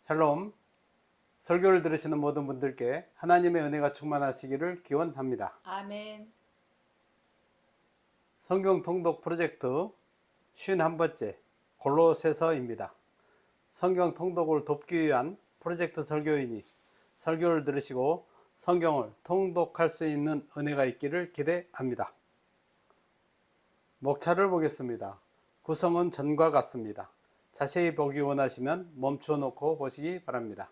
샬롬, 설교를 들으시는 모든 분들께 하나님의 은혜가 충만하시기를 기원합니다. 아멘. 성경 통독 프로젝트 51번째 골로새서입니다. 성경 통독을 돕기 위한 프로젝트 설교이니 설교를 들으시고 성경을 통독할 수 있는 은혜가 있기를 기대합니다. 목차를 보겠습니다. 구성은 전과 같습니다. 자세히 보기 원하시면 멈춰 놓고 보시기 바랍니다.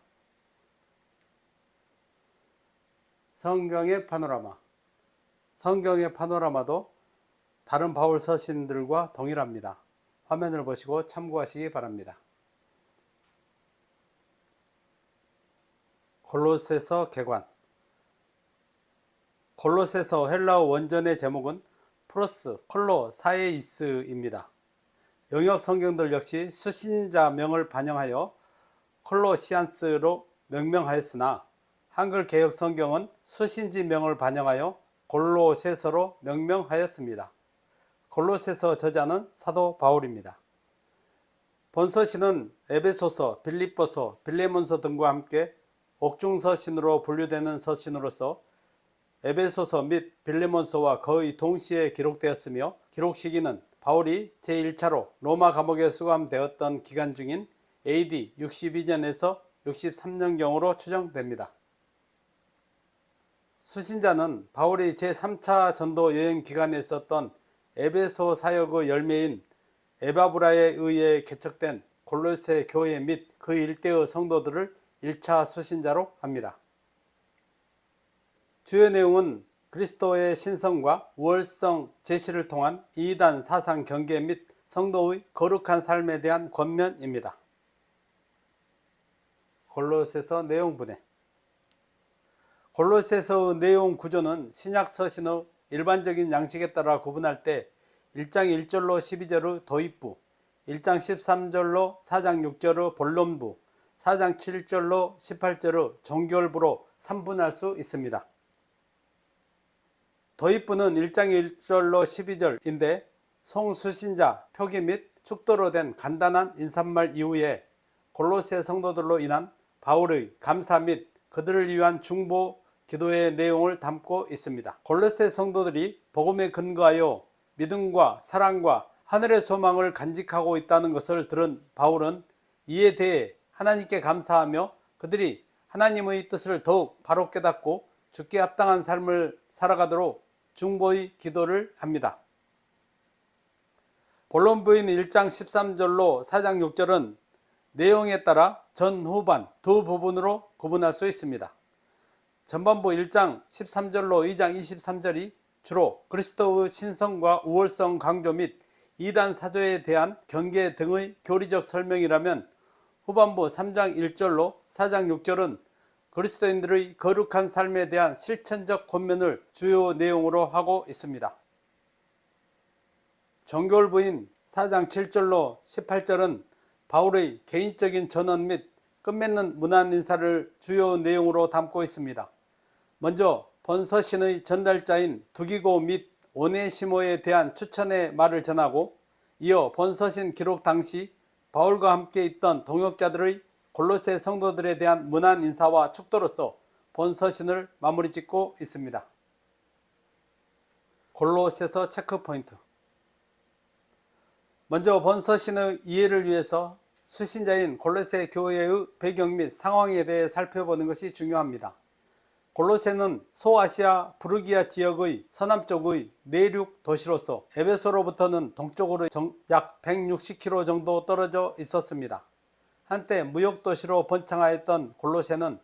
성경의 파노라마. 성경의 파노라마도 다른 바울 서신들과 동일합니다. 화면을 보시고 참고하시기 바랍니다. 골로새서 개관. 골로새서 헬라어 원전의 제목은 프로스 콜로 사에이스입니다. 영역 성경들 역시 수신자명을 반영하여 콜로시안스로 명명하였으나 한글 개역 성경은 수신지명을 반영하여 골로새서로 명명하였습니다. 골로새서 저자는 사도 바울입니다. 본서신은 에베소서, 빌립보서, 빌레몬서 등과 함께 옥중서신으로 분류되는 서신으로서 에베소서 및 빌레몬서와 거의 동시에 기록되었으며 기록 시기는 바울이 제1차로 로마 감옥에 수감되었던 기간 중인 AD 62년에서 63년경으로 추정됩니다. 수신자는 바울이 제3차 전도 여행 기간에 있었던 에베소 사역의 열매인 에바브라에 의해 개척된 골로새 교회 및 그 일대의 성도들을 1차 수신자로 합니다. 주요 내용은 그리스도의 신성과 우월성 제시를 통한 이단 사상 경계 및 성도의 거룩한 삶에 대한 권면입니다. 골로새서 내용 분해. 골로새서의 내용 구조는 신약 서신의 일반적인 양식에 따라 구분할 때 1장 1절로 12절의 도입부, 1장 13절로 4장 6절의 본론부, 4장 7절로 18절의 종결부로 3분할 수 있습니다. 도입부는 1장 1절로 12절인데 송수신자, 표기 및 축도로 된 간단한 인사말 이후에 골로새 성도들로 인한 바울의 감사 및 그들을 위한 중보 기도의 내용을 담고 있습니다. 골로새 성도들이 복음에 근거하여 믿음과 사랑과 하늘의 소망을 간직하고 있다는 것을 들은 바울은 이에 대해 하나님께 감사하며 그들이 하나님의 뜻을 더욱 바로 깨닫고 주께 합당한 삶을 살아가도록 중보의 기도를 합니다. 본론부인 1장 13절로 4장 6절은 내용에 따라 전, 후반 두 부분으로 구분할 수 있습니다. 전반부 1장 13절로 2장 23절이 주로 그리스도의 신성과 우월성 강조 및 이단 사조에 대한 경계 등의 교리적 설명이라면 후반부 3장 1절로 4장 6절은 그리스도인들의 거룩한 삶에 대한 실천적 권면을 주요 내용으로 하고 있습니다. 종결부인 4장 7절로 18절은 바울의 개인적인 전언 및 끝맺는 문안 인사를 주요 내용으로 담고 있습니다. 먼저 본서신의 전달자인 두기고 및 오네시모에 대한 추천의 말을 전하고 이어 본서신 기록 당시 바울과 함께 있던 동역자들의 골로새 성도들에 대한 문안 인사와 축도로서 본서신을 마무리 짓고 있습니다. 골로새서 체크포인트. 먼저 본서신의 이해를 위해서 수신자인 골로새 교회의 배경 및 상황에 대해 살펴보는 것이 중요합니다. 골로새는 소아시아 부르기아 지역의 서남쪽의 내륙 도시로서 에베소로부터는 동쪽으로 약 160km 정도 떨어져 있었습니다. 한때 무역도시로 번창하였던 골로새는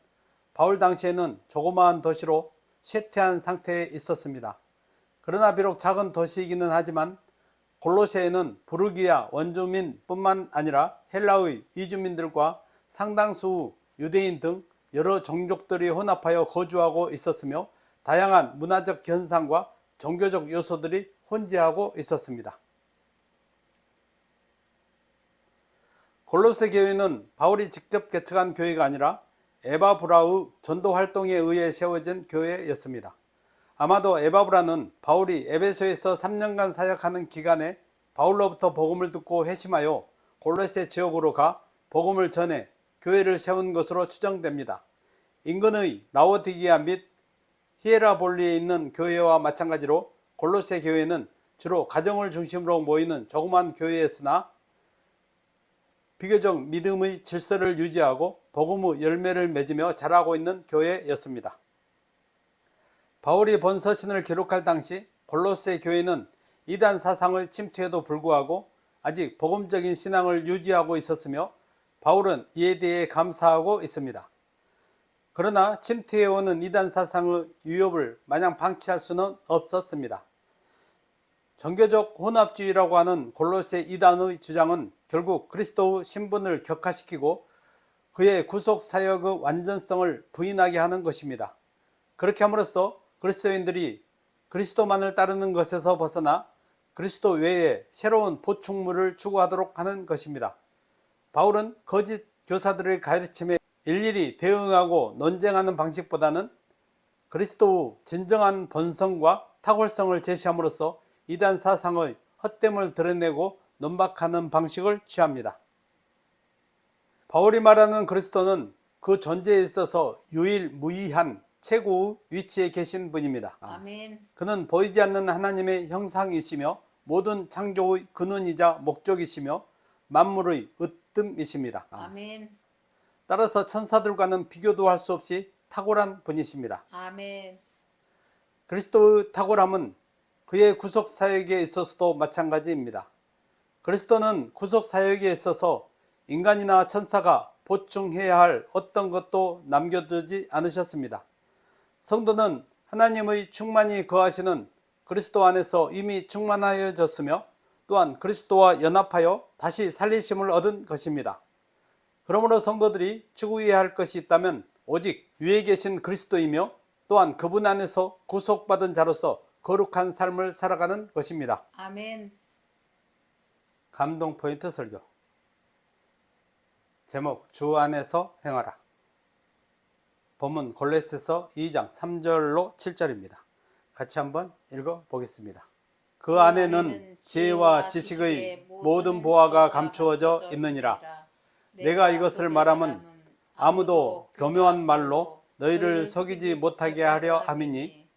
바울 당시에는 조그마한 도시로 쇠퇴한 상태에 있었습니다. 그러나 비록 작은 도시이기는 하지만 골로새에는 부르기아 원주민 뿐만 아니라 헬라의 이주민들과 상당수 유대인 등 여러 종족들이 혼합하여 거주하고 있었으며 다양한 문화적 현상과 종교적 요소들이 혼재하고 있었습니다. 골로새 교회는 바울이 직접 개척한 교회가 아니라 에바브라의 전도 활동에 의해 세워진 교회였습니다. 아마도 에바브라는 바울이 에베소에서 3년간 사역하는 기간에 바울로부터 복음을 듣고 회심하여 골로새 지역으로 가 복음을 전해 교회를 세운 것으로 추정됩니다. 인근의 라오디게아 및 히에라볼리에 있는 교회와 마찬가지로 골로새 교회는 주로 가정을 중심으로 모이는 조그만 교회였으나 비교적 믿음의 질서를 유지하고 복음의 열매를 맺으며 자라고 있는 교회였습니다. 바울이 본 서신을 기록할 당시 골로새 교회는 이단 사상의 침투에도 불구하고 아직 복음적인 신앙을 유지하고 있었으며 바울은 이에 대해 감사하고 있습니다. 그러나 침투해오는 이단 사상의 위협을 마냥 방치할 수는 없었습니다. 종교적 혼합주의라고 하는 골로새 이단의 주장은 결국 그리스도의 신분을 격화시키고 그의 구속사역의 완전성을 부인하게 하는 것입니다. 그렇게 함으로써 그리스도인들이 그리스도만을 따르는 것에서 벗어나 그리스도 외에 새로운 보충물을 추구하도록 하는 것입니다. 바울은 거짓 교사들의 가르침에 일일이 대응하고 논쟁하는 방식보다는 그리스도의 진정한 본성과 탁월성을 제시함으로써 이단 사상의 헛됨을 드러내고 논박하는 방식을 취합니다. 바울이 말하는 그리스도는 그 존재에 있어서 유일무이한 최고의 위치에 계신 분입니다. 아멘. 그는 보이지 않는 하나님의 형상이시며 모든 창조의 근원이자 목적이시며 만물의 으뜸이십니다. 아멘. 따라서 천사들과는 비교도 할 수 없이 탁월한 분이십니다. 아멘. 그리스도의 탁월함은 그의 구속사역에 있어서도 마찬가지입니다. 그리스도는 구속사역에 있어서 인간이나 천사가 보충해야 할 어떤 것도 남겨두지 않으셨습니다. 성도는 하나님의 충만히 거하시는 그리스도 안에서 이미 충만하여졌으며 또한 그리스도와 연합하여 다시 살리심을 얻은 것입니다. 그러므로 성도들이 추구해야 할 것이 있다면 오직 위에 계신 그리스도이며 또한 그분 안에서 구속받은 자로서 거룩한 삶을 살아가는 것입니다. 아멘. 감동 포인트 설교. 제목 주 안에서 행하라. 본문 골로새서 2장 3절로 7절입니다. 같이 한번 읽어보겠습니다. 그 안에는 지혜와 지식의 모든 보화가 감추어져 있느니라. 내가 이것을 말하면 아무도 교묘한 말로 너희를 속이지 못하게 하려 함이니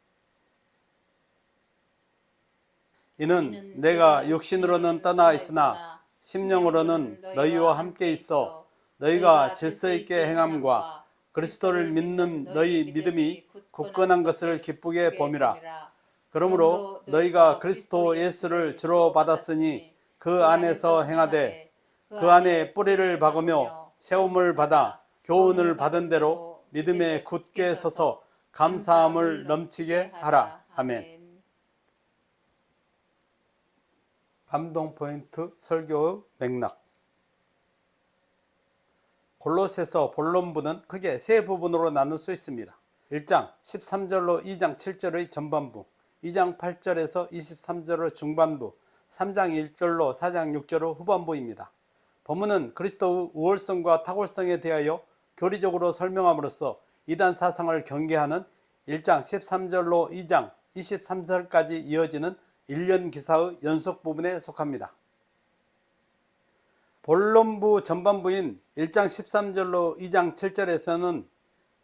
이는 내가 육신으로는 떠나 있으나 심령으로는 너희와 함께 있어 너희가 질서 있게 행함과 그리스도를 믿는 너희 믿음이 굳건한 것을 기쁘게 봄이라. 그러므로 너희가 그리스도 예수를 주로 받았으니 그 안에서 행하되 그 안에 뿌리를 박으며 세움을 받아 교훈을 받은 대로 믿음에 굳게 서서 감사함을 넘치게 하라. 아멘. 감동 포인트 설교의 맥락. 골로새서 본론부는 크게 세 부분으로 나눌 수 있습니다. 1장 13절로 2장 7절의 전반부, 2장 8절에서 23절의 중반부, 3장 1절로 4장 6절의 후반부입니다. 본문은 그리스도의 우월성과 탁월성에 대하여 교리적으로 설명함으로써 이단 사상을 경계하는 1장 13절로 2장 23절까지 이어지는 1년 기사의 연속 부분에 속합니다. 본론부 전반부인 1장 13절로 2장 7절에서는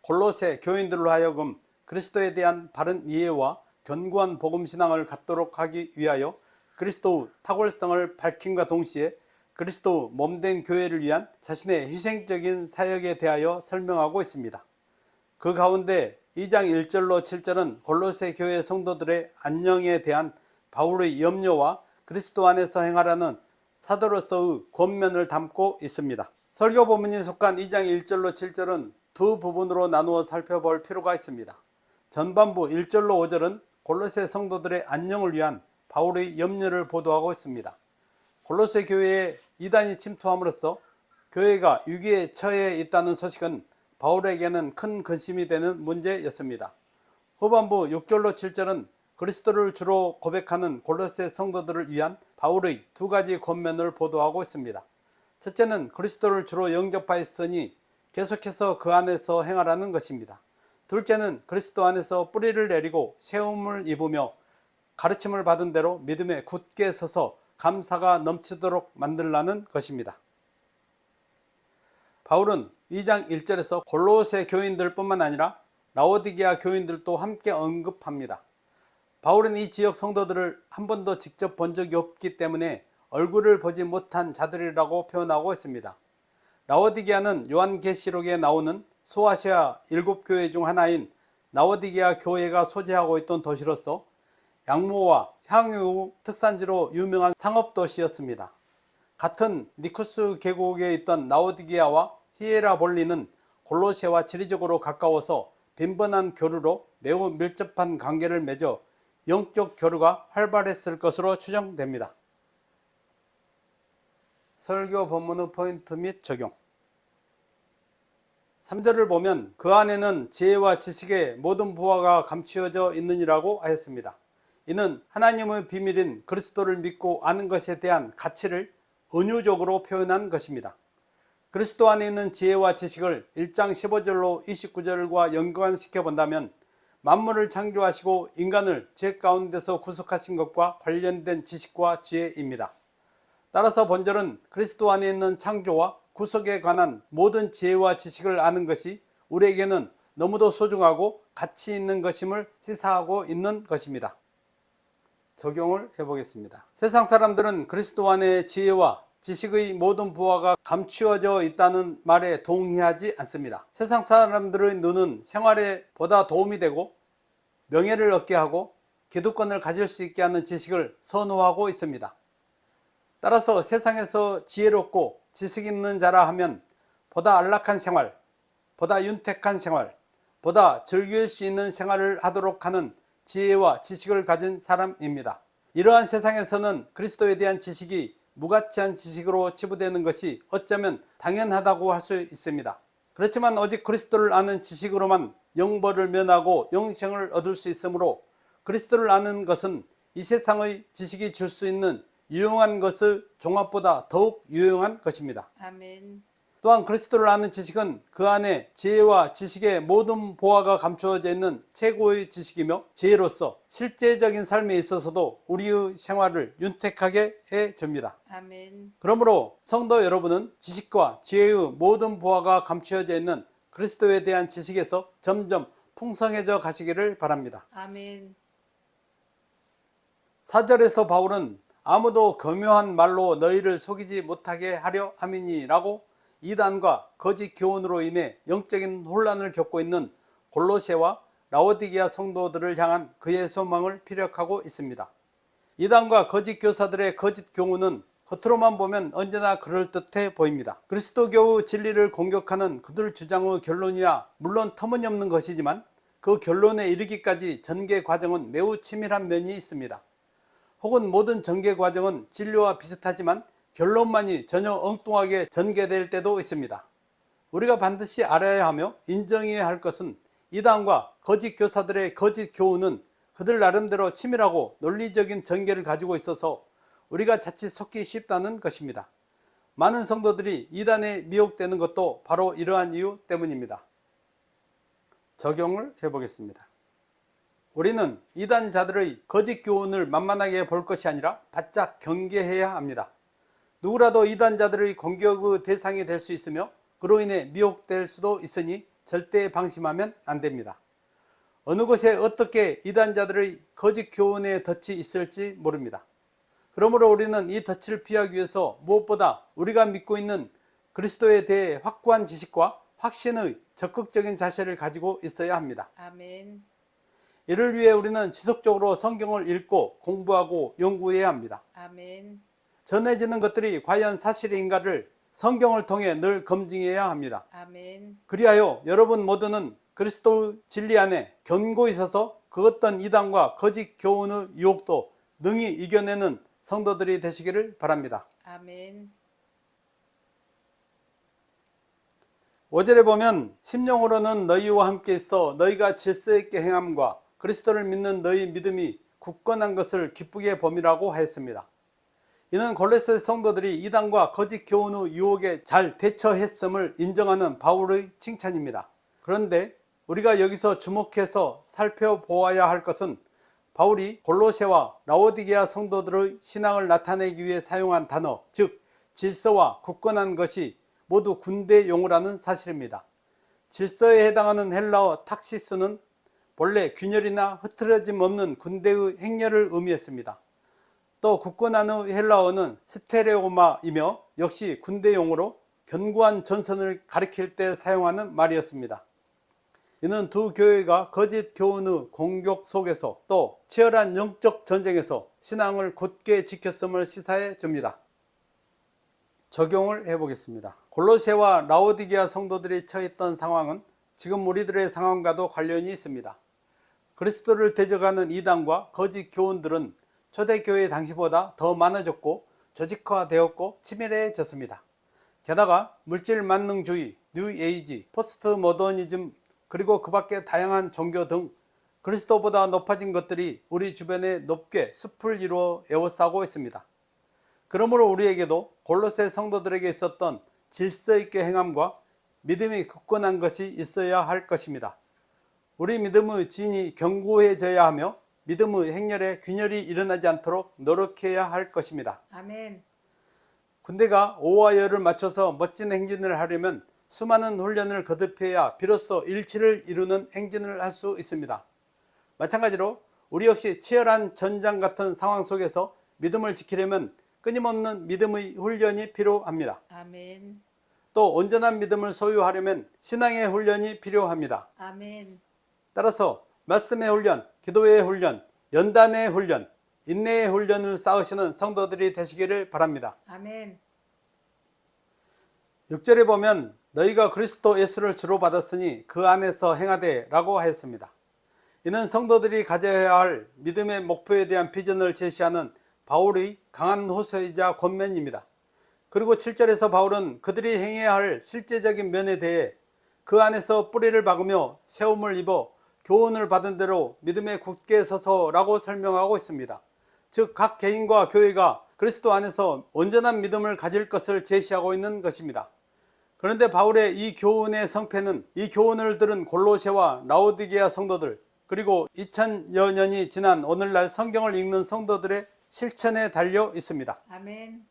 골로새 교인들로 하여금 그리스도에 대한 바른 이해와 견고한 복음신앙을 갖도록 하기 위하여 그리스도의 탁월성을 밝힘과 동시에 그리스도 몸된 교회를 위한 자신의 희생적인 사역에 대하여 설명하고 있습니다. 그 가운데 2장 1절로 7절은 골로새 교회 성도들의 안녕에 대한 바울의 염려와 그리스도 안에서 행하라는 사도로서의 권면을 담고 있습니다. 설교 본문이 속한 2장 1절로 7절은 두 부분으로 나누어 살펴볼 필요가 있습니다. 전반부 1절로 5절은 골로새 성도들의 안녕을 위한 바울의 염려를 보도하고 있습니다. 골로새 교회에 이단이 침투함으로써 교회가 위기에 처해 있다는 소식은 바울에게는 큰 근심이 되는 문제였습니다. 후반부 6절로 7절은 그리스도를 주로 고백하는 골로새 성도들을 위한 바울의 두 가지 권면을 보도하고 있습니다. 첫째는 그리스도를 주로 영접하였으니 계속해서 그 안에서 행하라는 것입니다. 둘째는 그리스도 안에서 뿌리를 내리고 세움을 입으며 가르침을 받은 대로 믿음에 굳게 서서 감사가 넘치도록 만들라는 것입니다. 바울은 2장 1절에서 골로새 교인들 뿐만 아니라 라오디게아 교인들도 함께 언급합니다. 바울은 이 지역 성도들을 한 번도 직접 본 적이 없기 때문에 얼굴을 보지 못한 자들이라고 표현하고 있습니다. 라오디게아는 요한계시록에 나오는 소아시아 7교회 중 하나인 라오디게아 교회가 소재하고 있던 도시로서 양모와 향유 특산지로 유명한 상업도시였습니다. 같은 니쿠스 계곡에 있던 라오디게아와 히에라볼리는 골로새와 지리적으로 가까워서 빈번한 교류로 매우 밀접한 관계를 맺어 영적 교류가 활발했을 것으로 추정됩니다. 설교 본문의 포인트 및 적용. 3절을 보면 그 안에는 지혜와 지식의 모든 부하가 감추어져 있느니라고 하였습니다. 이는 하나님의 비밀인 그리스도를 믿고 아는 것에 대한 가치를 은유적으로 표현한 것입니다. 그리스도 안에 있는 지혜와 지식을 1장 15절로 29절과 연관시켜 본다면 만물을 창조하시고 인간을 죄 가운데서 구속하신 것과 관련된 지식과 지혜입니다. 따라서 본절은 그리스도 안에 있는 창조와 구속에 관한 모든 지혜와 지식을 아는 것이 우리에게는 너무도 소중하고 가치 있는 것임을 시사하고 있는 것입니다. 적용을 해보겠습니다. 세상 사람들은 그리스도 안에 지혜와 지식의 모든 부하가 감추어져 있다는 말에 동의하지 않습니다. 세상 사람들의 눈은 생활에 보다 도움이 되고 명예를 얻게 하고 기득권을 가질 수 있게 하는 지식을 선호하고 있습니다. 따라서 세상에서 지혜롭고 지식 있는 자라 하면 보다 안락한 생활, 보다 윤택한 생활, 보다 즐길 수 있는 생활을 하도록 하는 지혜와 지식을 가진 사람입니다. 이러한 세상에서는 그리스도에 대한 지식이 무가치한 지식으로 치부되는 것이 어쩌면 당연하다고 할 수 있습니다. 그렇지만 오직 그리스도를 아는 지식으로만 영벌을 면하고 영생을 얻을 수 있으므로 그리스도를 아는 것은 이 세상의 지식이 줄 수 있는 유용한 것의 종합보다 더욱 유용한 것입니다. 아멘. 또한 그리스도를 아는 지식은 그 안에 지혜와 지식의 모든 보화가 감추어져 있는 최고의 지식이며 지혜로서 실제적인 삶에 있어서도 우리의 생활을 윤택하게 해줍니다. 아멘. 그러므로 성도 여러분은 지식과 지혜의 모든 보화가 감추어져 있는 그리스도에 대한 지식에서 점점 풍성해져 가시기를 바랍니다. 아멘. 4절에서 바울은 아무도 교묘한 말로 너희를 속이지 못하게 하려 함이니라고 이단과 거짓 교훈으로 인해 영적인 혼란을 겪고 있는 골로새와 라오디게아 성도들을 향한 그의 소망을 피력하고 있습니다. 이단과 거짓 교사들의 거짓 교훈은 겉으로만 보면 언제나 그럴듯해 보입니다. 그리스도교의 진리를 공격하는 그들 주장의 결론이야 물론 터무니없는 것이지만 그 결론에 이르기까지 전개 과정은 매우 치밀한 면이 있습니다. 혹은 모든 전개 과정은 진료와 비슷하지만 결론만이 전혀 엉뚱하게 전개될 때도 있습니다. 우리가 반드시 알아야 하며 인정해야 할 것은 이단과 거짓 교사들의 거짓 교훈은 그들 나름대로 치밀하고 논리적인 전개를 가지고 있어서 우리가 자칫 속기 쉽다는 것입니다. 많은 성도들이 이단에 미혹되는 것도 바로 이러한 이유 때문입니다. 적용을 해보겠습니다. 우리는 이단자들의 거짓 교훈을 만만하게 볼 것이 아니라 바짝 경계해야 합니다. 누구라도 이단자들의 공격의 대상이 될 수 있으며 그로 인해 미혹될 수도 있으니 절대 방심하면 안 됩니다. 어느 곳에 어떻게 이단자들의 거짓 교훈의 덫이 있을지 모릅니다. 그러므로 우리는 이 덫을 피하기 위해서 무엇보다 우리가 믿고 있는 그리스도에 대해 확고한 지식과 확신의 적극적인 자세를 가지고 있어야 합니다. 아멘. 이를 위해 우리는 지속적으로 성경을 읽고 공부하고 연구해야 합니다. 아멘. 전해지는 것들이 과연 사실인가를 성경을 통해 늘 검증해야 합니다. 아멘. 그리하여 여러분 모두는 그리스도 진리 안에 견고히 서서 그 어떤 이단과 거짓 교훈의 유혹도 능히 이겨내는 성도들이 되시기를 바랍니다. 아멘. 5절에 보면 심령으로는 너희와 함께 있어 너희가 질서 있게 행함과 그리스도를 믿는 너희 믿음이 굳건한 것을 기쁘게 봄이라고 하였습니다. 이는 골로새 성도들이 이단과 거짓 교훈의 유혹에 잘 대처했음을 인정하는 바울의 칭찬입니다. 그런데 우리가 여기서 주목해서 살펴보아야 할 것은 바울이 골로새와 라오디게아 성도들의 신앙을 나타내기 위해 사용한 단어, 즉 질서와 굳건한 것이 모두 군대 용어라는 사실입니다. 질서에 해당하는 헬라어 탁시스는 본래 균열이나 흐트러짐 없는 군대의 행렬을 의미했습니다. 또 굳건한의 헬라어는 스테레오마이며 역시 군대 용어로 견고한 전선을 가리킬 때 사용하는 말이었습니다. 이는 두 교회가 거짓 교훈의 공격 속에서 또 치열한 영적 전쟁에서 신앙을 굳게 지켰음을 시사해 줍니다. 적용을 해보겠습니다. 골로새와 라오디게아 성도들이 처했던 상황은 지금 우리들의 상황과도 관련이 있습니다. 그리스도를 대적하는 이단과 거짓 교훈들은 초대교회 당시보다 더 많아졌고 조직화되었고 치밀해졌습니다. 게다가 물질 만능주의, 뉴에이지, 포스트 모더니즘 그리고 그 밖에 다양한 종교 등 그리스도보다 높아진 것들이 우리 주변에 높게 숲을 이루어 에워싸고 있습니다. 그러므로 우리에게도 골로새 성도들에게 있었던 질서 있게 행함과 믿음이 굳건한 것이 있어야 할 것입니다. 우리 믿음의 진이 견고해져야 하며 믿음의 행렬에 균열이 일어나지 않도록 노력해야 할 것입니다. 아멘. 군대가 오와 열을 맞춰서 멋진 행진을 하려면 수많은 훈련을 거듭해야 비로소 일치를 이루는 행진을 할 수 있습니다. 마찬가지로 우리 역시 치열한 전장 같은 상황 속에서 믿음을 지키려면 끊임없는 믿음의 훈련이 필요합니다. 아멘. 또 온전한 믿음을 소유하려면 신앙의 훈련이 필요합니다. 아멘. 따라서 말씀의 훈련, 기도의 훈련, 연단의 훈련, 인내의 훈련을 쌓으시는 성도들이 되시기를 바랍니다. 아멘. 6절에 보면 너희가 그리스도 예수를 주로 받았으니 그 안에서 행하되 라고 하였습니다. 이는 성도들이 가져야 할 믿음의 목표에 대한 비전을 제시하는 바울의 강한 호소이자 권면입니다. 그리고 7절에서 바울은 그들이 행해야 할 실제적인 면에 대해 그 안에서 뿌리를 박으며 세움을 입어 교훈을 받은 대로 믿음에 굳게 서서라고 설명하고 있습니다. 즉 각 개인과 교회가 그리스도 안에서 온전한 믿음을 가질 것을 제시하고 있는 것입니다. 그런데 바울의 이 교훈의 성패는 이 교훈을 들은 골로새와 라오디게아 성도들 그리고 2000여 년이 지난 오늘날 성경을 읽는 성도들의 실천에 달려 있습니다. 아멘.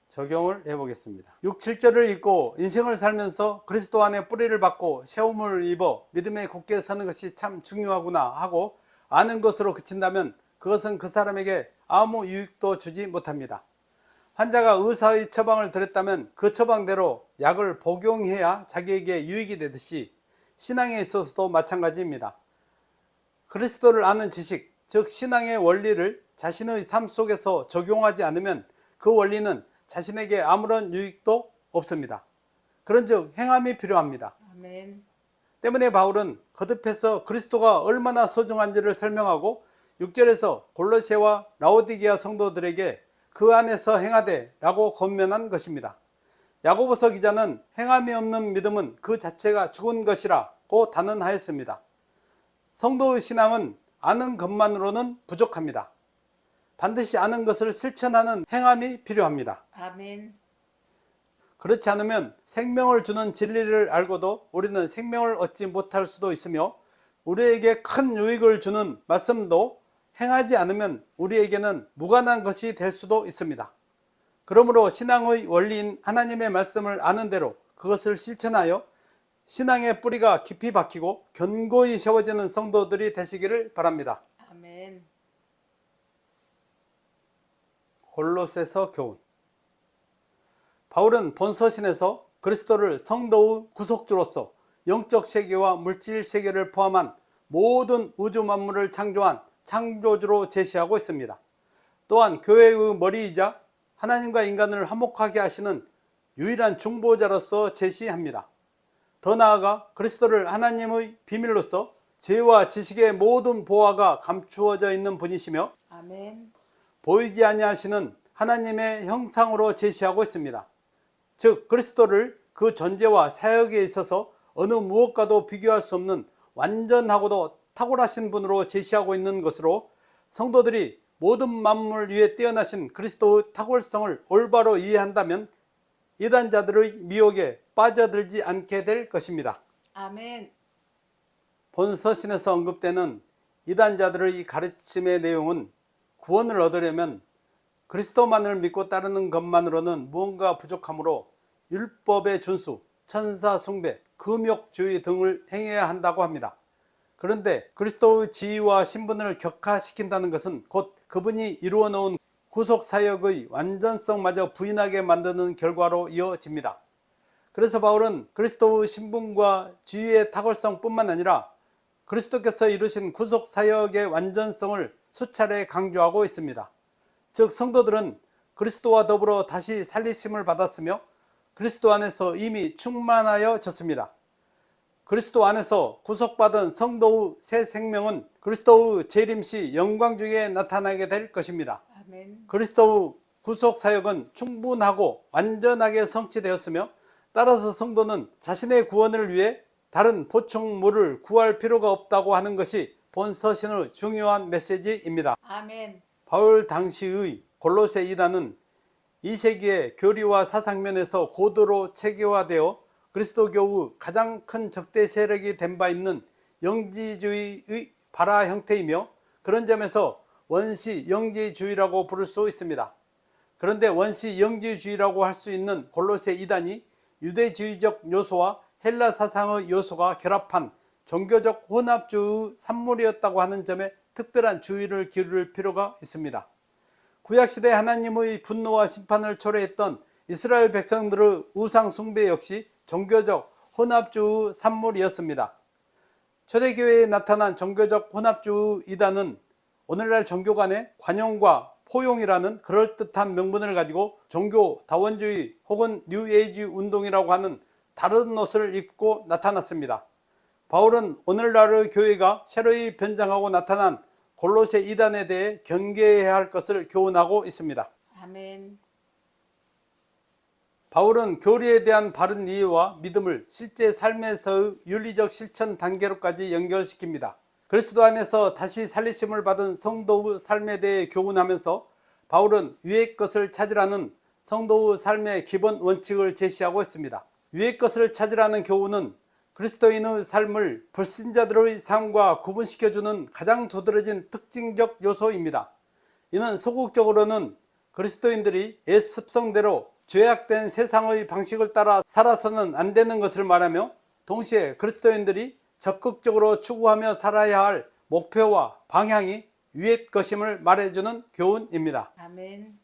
적용을 해보겠습니다. 6, 7절을 읽고 인생을 살면서 그리스도 안에 뿌리를 박고 세움을 입어 믿음에 굳게 서는 것이 참 중요하구나 하고 아는 것으로 그친다면 그것은 그 사람에게 아무 유익도 주지 못합니다. 환자가 의사의 처방을 들었다면 그 처방대로 약을 복용해야 자기에게 유익이 되듯이 신앙에 있어서도 마찬가지입니다. 그리스도를 아는 지식, 즉 신앙의 원리를 자신의 삶 속에서 적용하지 않으면 그 원리는 자신에게 아무런 유익도 없습니다. 그런즉 행함이 필요합니다. 아멘. 때문에 바울은 거듭해서 그리스도가 얼마나 소중한지를 설명하고 6절에서 골로새와 라오디게아 성도들에게 그 안에서 행하되 라고 권면한 것입니다. 야고보서 기자는 행함이 없는 믿음은 그 자체가 죽은 것이라고 단언하였습니다. 성도의 신앙은 아는 것만으로는 부족합니다. 반드시 아는 것을 실천하는 행함이 필요합니다. 아멘. 그렇지 않으면 생명을 주는 진리를 알고도 우리는 생명을 얻지 못할 수도 있으며 우리에게 큰 유익을 주는 말씀도 행하지 않으면 우리에게는 무관한 것이 될 수도 있습니다. 그러므로 신앙의 원리인 하나님의 말씀을 아는 대로 그것을 실천하여 신앙의 뿌리가 깊이 박히고 견고히 세워지는 성도들이 되시기를 바랍니다. 아멘. 골로새서 교훈. 바울은 본서신에서 그리스도를 성도의 구속주로서 영적 세계와 물질 세계를 포함한 모든 우주 만물을 창조한 창조주로 제시하고 있습니다. 또한 교회의 머리이자 하나님과 인간을 화목하게 하시는 유일한 중보자로서 제시합니다. 더 나아가 그리스도를 하나님의 비밀로서 지혜와 지식의 모든 보화가 감추어져 있는 분이시며 아멘. 보이지 아니하시는 하나님의 형상으로 제시하고 있습니다. 즉 그리스도를 그 존재와 사역에 있어서 어느 무엇과도 비교할 수 없는 완전하고도 탁월하신 분으로 제시하고 있는 것으로 성도들이 모든 만물 위에 뛰어나신 그리스도의 탁월성을 올바로 이해한다면 이단자들의 미혹에 빠져들지 않게 될 것입니다. 아멘. 본서신에서 언급되는 이단자들의 가르침의 내용은 구원을 얻으려면 그리스도만을 믿고 따르는 것만으로는 무언가 부족하므로 율법의 준수, 천사 숭배, 금욕주의 등을 행해야 한다고 합니다. 그런데 그리스도의 지위와 신분을 격화시킨다는 것은 곧 그분이 이루어 놓은 구속사역의 완전성마저 부인하게 만드는 결과로 이어집니다. 그래서 바울은 그리스도의 신분과 지위의 탁월성 뿐만 아니라 그리스도께서 이루신 구속사역의 완전성을 수차례 강조하고 있습니다. 즉 성도들은 그리스도와 더불어 다시 살리심을 받았으며 그리스도 안에서 이미 충만하여졌습니다. 그리스도 안에서 구속받은 성도의 새 생명은 그리스도의 재림 시 영광 중에 나타나게 될 것입니다. 아멘. 그리스도의 구속사역은 충분하고 완전하게 성취되었으며 따라서 성도는 자신의 구원을 위해 다른 보충물을 구할 필요가 없다고 하는 것이 본 서신의 중요한 메시지입니다. 아멘. 바울 당시의 골로새 이단은 이 세기의 교리와 사상면에서 고도로 체계화되어 그리스도교의 가장 큰 적대 세력이 된 바 있는 영지주의의 발화 형태이며 그런 점에서 원시 영지주의라고 부를 수 있습니다. 그런데 원시 영지주의라고 할 수 있는 골로새 이단이 유대주의적 요소와 헬라 사상의 요소가 결합한 종교적 혼합주의 산물이었다고 하는 점에 특별한 주의를 기울일 필요가 있습니다. 구약시대 하나님의 분노와 심판을 초래했던 이스라엘 백성들의 우상 숭배 역시 종교적 혼합주의 산물이었습니다. 초대교회에 나타난 종교적 혼합주의 이단은 오늘날 종교 간의 관용과 포용이라는 그럴듯한 명분을 가지고 종교 다원주의 혹은 뉴에이지 운동이라고 하는 다른 옷을 입고 나타났습니다. 바울은 오늘날의 교회가 새로이 변장하고 나타난 골로새 이단에 대해 경계해야 할 것을 교훈하고 있습니다. 아멘. 바울은 교리에 대한 바른 이해와 믿음을 실제 삶에서의 윤리적 실천 단계로까지 연결시킵니다. 그리스도 안에서 다시 살리심을 받은 성도의 삶에 대해 교훈하면서 바울은 위의 것을 찾으라는 성도의 삶의 기본 원칙을 제시하고 있습니다. 위의 것을 찾으라는 교훈은 그리스도인의 삶을 불신자들의 삶과 구분시켜주는 가장 두드러진 특징적 요소입니다. 이는 소극적으로는 그리스도인들이 옛 습성대로 죄악된 세상의 방식을 따라 살아서는 안 되는 것을 말하며 동시에 그리스도인들이 적극적으로 추구하며 살아야 할 목표와 방향이 위의 것임을 말해주는 교훈입니다. 아멘.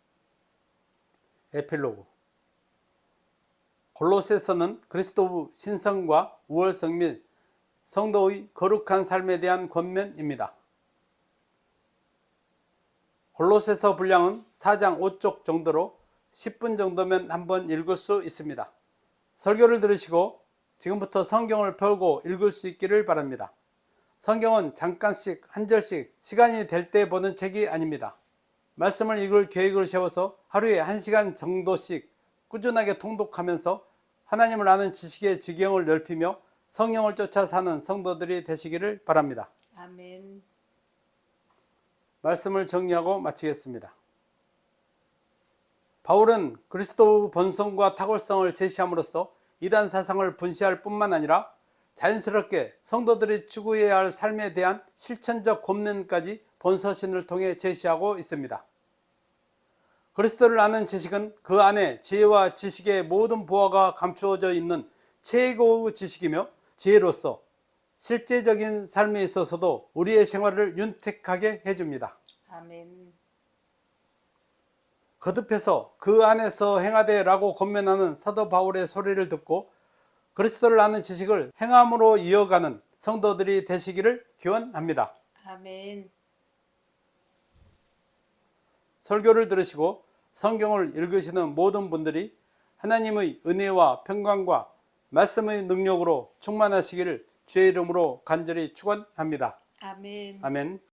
에필로그. 골로새서는 그리스도의 신성과 우월성 및 성도의 거룩한 삶에 대한 권면입니다. 골로새서 분량은 4장 5쪽 정도로 10분 정도면 한번 읽을 수 있습니다. 설교를 들으시고 지금부터 성경을 펴고 읽을 수 있기를 바랍니다. 성경은 잠깐씩 한 절씩 시간이 될 때 보는 책이 아닙니다. 말씀을 읽을 계획을 세워서 하루에 1시간 정도씩 꾸준하게 통독하면서 하나님을 아는 지식의 지경을 넓히며 성령을 쫓아 사는 성도들이 되시기를 바랍니다. 아멘. 말씀을 정리하고 마치겠습니다. 바울은 그리스도의 본성과 탁월성을 제시함으로써 이단 사상을 분시할 뿐만 아니라 자연스럽게 성도들이 추구해야 할 삶에 대한 실천적 권면까지 본서신을 통해 제시하고 있습니다. 그리스도를 아는 지식은 그 안에 지혜와 지식의 모든 보화가 감추어져 있는 최고의 지식이며 지혜로서 실제적인 삶에 있어서도 우리의 생활을 윤택하게 해줍니다. 아멘. 거듭해서 그 안에서 행하되 라고 권면하는 사도 바울의 소리를 듣고 그리스도를 아는 지식을 행함으로 이어가는 성도들이 되시기를 기원합니다. 아멘. 설교를 들으시고 성경을 읽으시는 모든 분들이 하나님의 은혜와 평강과 말씀의 능력으로 충만하시기를 주의 이름으로 간절히 축원합니다. 아멘. 아멘.